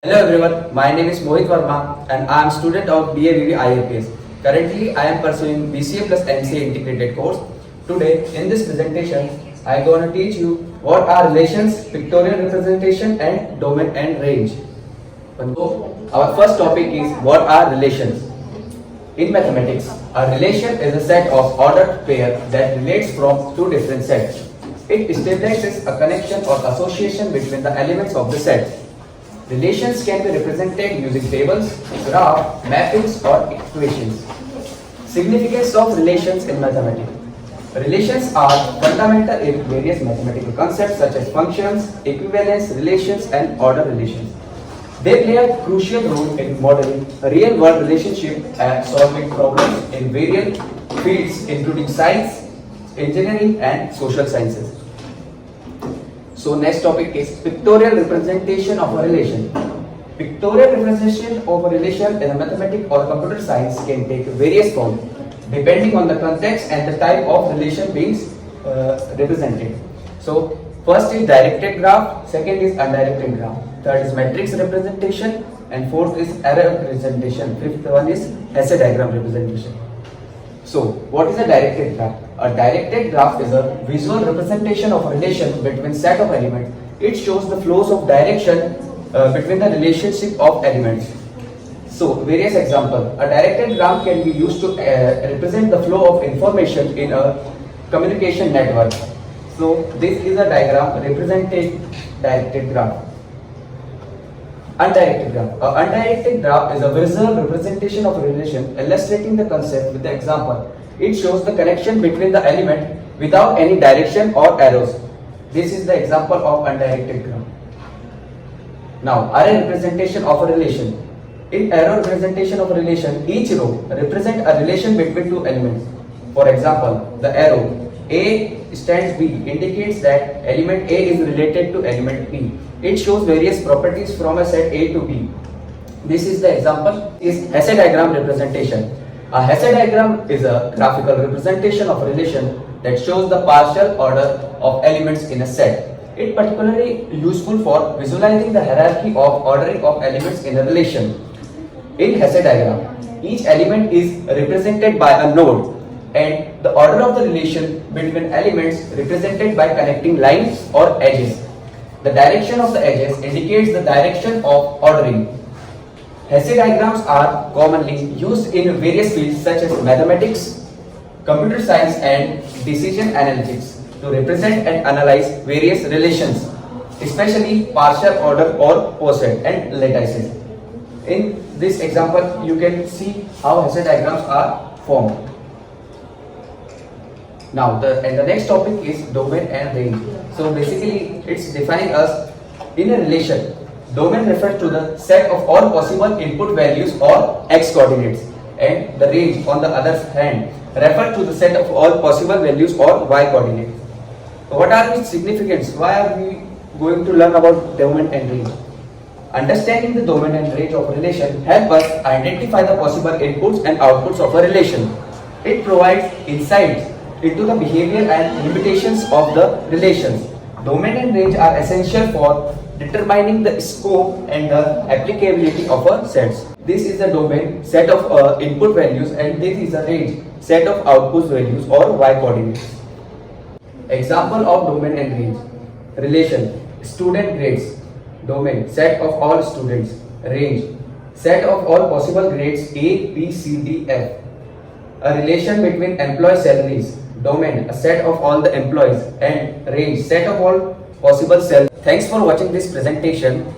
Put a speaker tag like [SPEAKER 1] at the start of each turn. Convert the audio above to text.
[SPEAKER 1] Hello everyone, my name is Mohit Verma and I am student of BA IAPS. Currently, I am pursuing BCA plus MCA integrated course. Today, in this presentation, I am going to teach you what are relations, pictorial representation and domain and range. So, our first topic is what are relations. In mathematics, a relation is a set of ordered pair that relates from two different sets. It establishes a connection or association between the elements of the set. Relations can be represented using tables, graphs, mappings or equations. Significance of relations in mathematics. Relations are fundamental in various mathematical concepts such as functions, equivalence relations and order relations. They play a crucial role in modeling real-world relationships and solving problems in various fields including science, engineering and social sciences. So next topic is pictorial representation of a relation. Pictorial representation of a relation in a mathematics or computer science can take various forms depending on the context and the type of relation being represented. So first is directed graph, second is undirected graph, third is matrix representation and fourth is array representation, fifth one is Hesse diagram representation. So, what is a directed graph? A directed graph is a visual representation of a relation between set of elements. It shows the flows of direction between the relationship of elements. So, various examples. A directed graph can be used to represent the flow of information in a communication network. So, this is a diagram representing directed graph. Undirected graph. An undirected graph is a visual representation of a relation illustrating the concept with the example. It shows the connection between the element without any direction or arrows. This is the example of undirected graph. Now, array representation of a relation. In arrow representation of a relation, each row represents a relation between two elements. For example, the arrow A stands B indicates that element A is related to element B. It shows various properties from a set A to B. This is the example is Hesse diagram representation. A Hesse diagram is a graphical representation of a relation that shows the partial order of elements in a set. It particularly useful for visualizing the hierarchy of ordering of elements in a relation. In Hesse diagram, each element is represented by a node and the order of the relation between elements represented by connecting lines or edges. The direction of the edges indicates the direction of ordering. Hesse diagrams are commonly used in various fields such as mathematics, computer science and decision analytics to represent and analyze various relations, especially partial order or poset and lattices. In this example, you can see how Hesse diagrams are formed. Now, the next topic is domain and range. So basically, it's defining us in a relation. Domain refers to the set of all possible input values or x coordinates, and the range, on the other hand, refers to the set of all possible values or y coordinates. So what are its significance? Why are we going to learn about domain and range? Understanding the domain and range of a relation help us identify the possible inputs and outputs of a relation. It provides insights into the behavior and limitations of the relations. Domain and range are essential for determining the scope and the applicability of a set. This is the domain, set of input values, and this is a range, set of output values or y coordinates. Example of domain and range. Relation, student grades. Domain, set of all students. Range, set of all possible grades A, B, C, D, F. A relation between employee salaries. Domain, a set of all the employees, and range, set of all possible salaries. Thanks for watching this presentation.